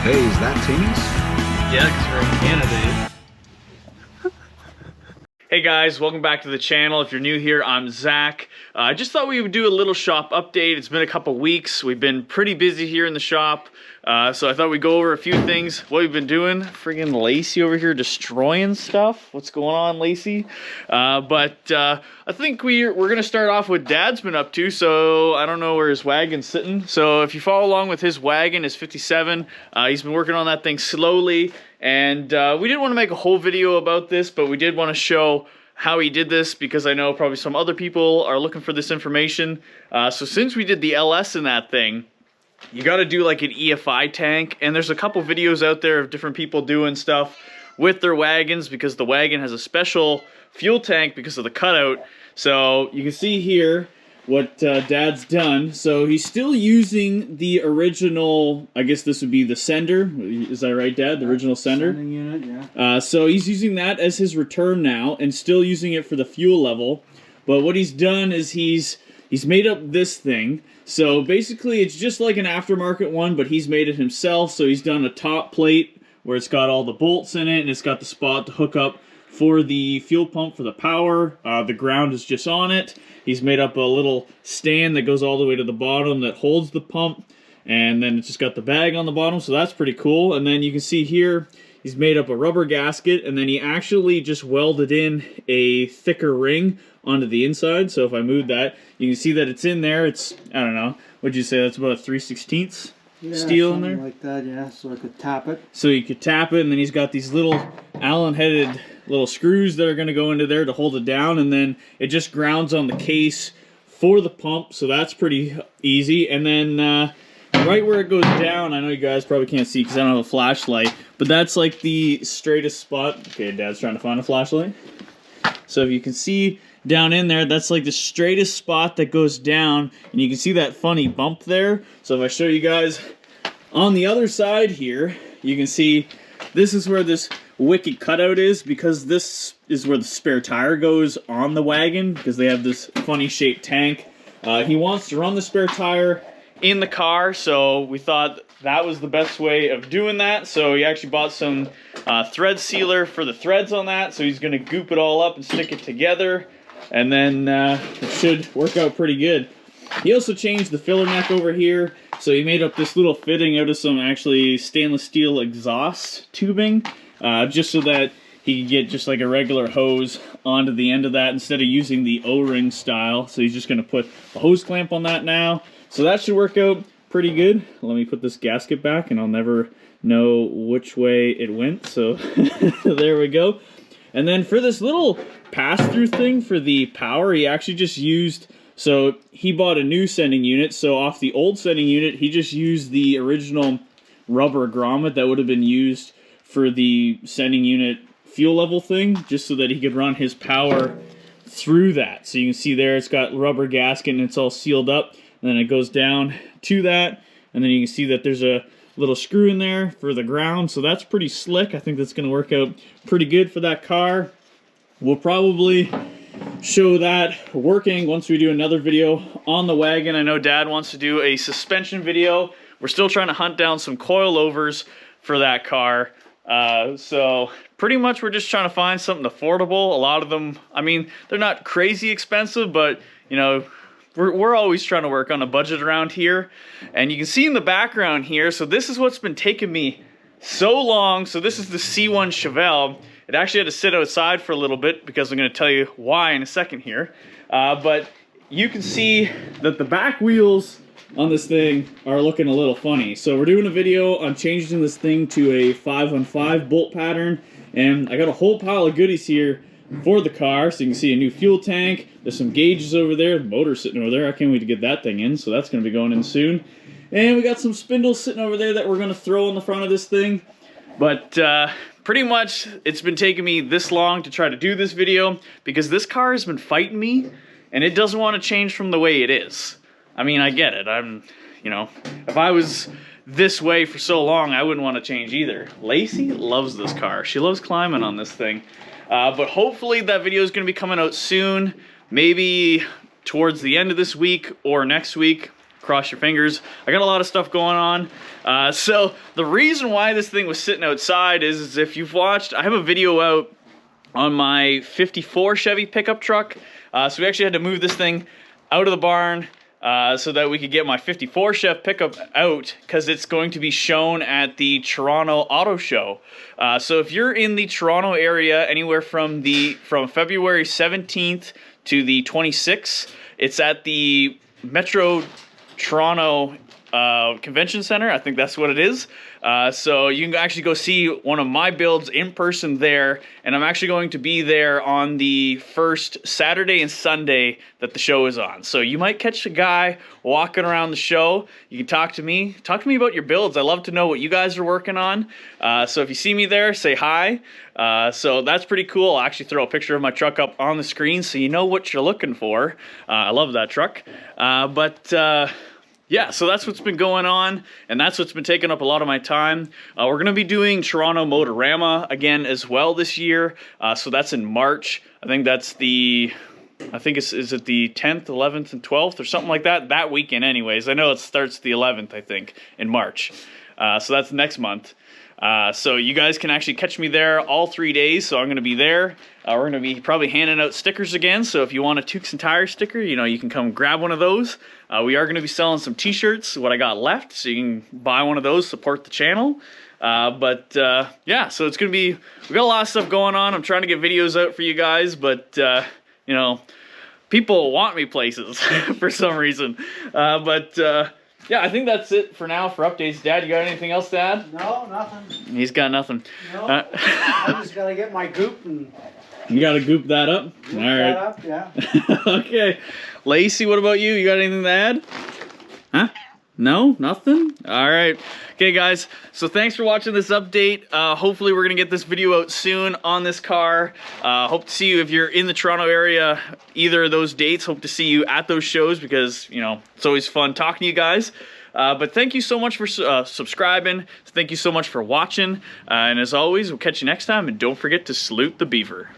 Hey, is that Timmy's? Yeah, because we're in Canada. Hey guys, welcome back to the channel. If you're new here, I'm Zach. I just thought we would do a little shop update. It's been a couple weeks. We've been pretty busy here in the shop. So I thought we'd go over a few things, what we've been doing. Friggin' Lacey over here destroying stuff. What's going on, Lacey? I think we're gonna start off with Dad's been up to. So I don't know where his wagon's sitting. So if you follow along with his wagon, his 57, he's been working on that thing slowly. And we didn't want to make a whole video about this, but we did want to show how he did this because I know probably some other people are looking for this information. So since we did the LS in that thing, you got to do like an EFI tank, and there's a couple videos out there of different people doing stuff with their wagons because the wagon has a special fuel tank because of the cutout. So you can see here what Dad's done. So he's still using the original, I guess this would be the sender. Is that right, Dad? The original sender? Sending unit, yeah. So he's using that as his return now and still using it for the fuel level. But what he's done is he's made up this thing. So basically it's just like an aftermarket one, but he's made it himself. So he's done a top plate where it's got all the bolts in it and it's got the spot to hook up for the fuel pump for the power. The ground is just on it. He's made up a little stand that goes all the way to the bottom that holds the pump, and then it's just got the bag on the bottom, so that's pretty cool. And then you can see here he's made up a rubber gasket, and then he actually just welded in a thicker ring onto the inside. So if I move that, you can see that it's in there. It's, I don't know, what'd you say, that's about a 3/16 steel in there? Like that, yeah, so I could tap it. So you could tap it, and then he's got these little Allen-headed little screws that are going to go into there to hold it down, and then it just grounds on the case for the pump, so that's pretty easy. And then right where it goes down, I know you guys probably can't see because I don't have a flashlight, but that's like the straightest spot. Okay, Dad's trying to find a flashlight. So if you can see down in there, that's like the straightest spot that goes down, and you can see that funny bump there. So if I show you guys on the other side here, you can see this is where this wicked cutout is, because this is where the spare tire goes on the wagon, because they have this funny shaped tank. He wants to run the spare tire in the car, so we thought that was the best way of doing that. So he actually bought some thread sealer for the threads on that, so he's going to goop it all up and stick it together, and then it should work out pretty good. He also changed the filler neck over here, so he made up this little fitting out of some actually stainless steel exhaust tubing, just so that he could get just like a regular hose onto the end of that instead of using the O-ring style. So he's just going to put a hose clamp on that now. So that should work out pretty good. Let me put this gasket back and I'll never know which way it went. So there we go. And then for this little pass-through thing for the power, he actually just used... So he bought a new sending unit, so off the old sending unit, he just used the original rubber grommet that would have been used for the sending unit fuel level thing, just so that he could run his power through that. So you can see there, it's got rubber gasket and it's all sealed up, and then it goes down to that, and then you can see that there's a little screw in there for the ground, so that's pretty slick. I think that's going to work out pretty good for that car. We'll probably show that working once we do another video on the wagon. I know Dad wants to do a suspension video. We're still trying to hunt down some coilovers for that car. So pretty much we're just trying to find something affordable. A lot of them, I mean, they're not crazy expensive, but you know, we're always trying to work on a budget around here. And you can see in the background here, so this is what's been taking me so long. So this is the C1 Chevelle. It actually had to sit outside for a little bit because I'm going to tell you why in a second here. But you can see that the back wheels on this thing are looking a little funny. So we're doing a video on changing this thing to a 5-on-5 bolt pattern. And I got a whole pile of goodies here for the car. So you can see a new fuel tank. There's some gauges over there. The motor's sitting over there. I can't wait to get that thing in. So that's going to be going in soon. And we got some spindles sitting over there that we're going to throw on the front of this thing. But pretty much it's been taking me this long to try to do this video because this car has been fighting me and it doesn't want to change from the way it is. I mean, I get it. You know, if I was this way for so long, I wouldn't want to change either. Lacey loves this car. She loves climbing on this thing. But hopefully that video is going to be coming out soon. Maybe towards the end of this week or next week. cross your fingers. I got a lot of stuff going on. So the reason why this thing was sitting outside is if you've watched, I have a video out on my 54 Chevy pickup truck. So we actually had to move this thing out of the barn so that we could get my 54 Chev pickup out, because it's going to be shown at the Toronto Auto Show. So if you're in the Toronto area, anywhere from February 17th to the 26th, it's at the Metro Toronto Convention Center. I think that's what it is. So you can actually go see one of my builds in person there, and I'm actually going to be there on the first Saturday and Sunday that the show is on. So you might catch a guy walking around the show. You can talk to me about your builds. I love to know what you guys are working on. So if you see me there, say hi. So that's pretty cool. I'll actually throw a picture of my truck up on the screen so you know what you're looking for. I love that truck. Yeah, so that's what's been going on, and that's what's been taking up a lot of my time. We're going to be doing Toronto Motorama again as well this year. So that's in March. I think that's is it the 10th, 11th, and 12th or something like that? That weekend anyways. I know it starts the 11th, I think, in March. So that's next month. So you guys can actually catch me there all 3 days. So I'm going to be there. We're going to be probably handing out stickers again. So if you want a Tukes and Tires sticker, you can come grab one of those. We are going to be selling some t-shirts, what I got left. So you can buy one of those, support the channel. Yeah, so it's going to be, we got a lot of stuff going on. I'm trying to get videos out for you guys, but people want me places for some reason. Yeah, I think that's it for now for updates. Dad, you got anything else to add? No, nothing. He's got nothing. No, I just gotta get my goop and... You gotta goop that up? Goop all right. that up, yeah. Okay. Lacey, what about you? You got anything to add? Huh? No? Nothing? All right. Okay, guys. So thanks for watching this update. Hopefully we're going to get this video out soon on this car. Hope to see you if you're in the Toronto area, either of those dates. Hope to see you at those shows because, it's always fun talking to you guys. But thank you so much for subscribing. Thank you so much for watching. And as always, we'll catch you next time. And don't forget to salute the beaver.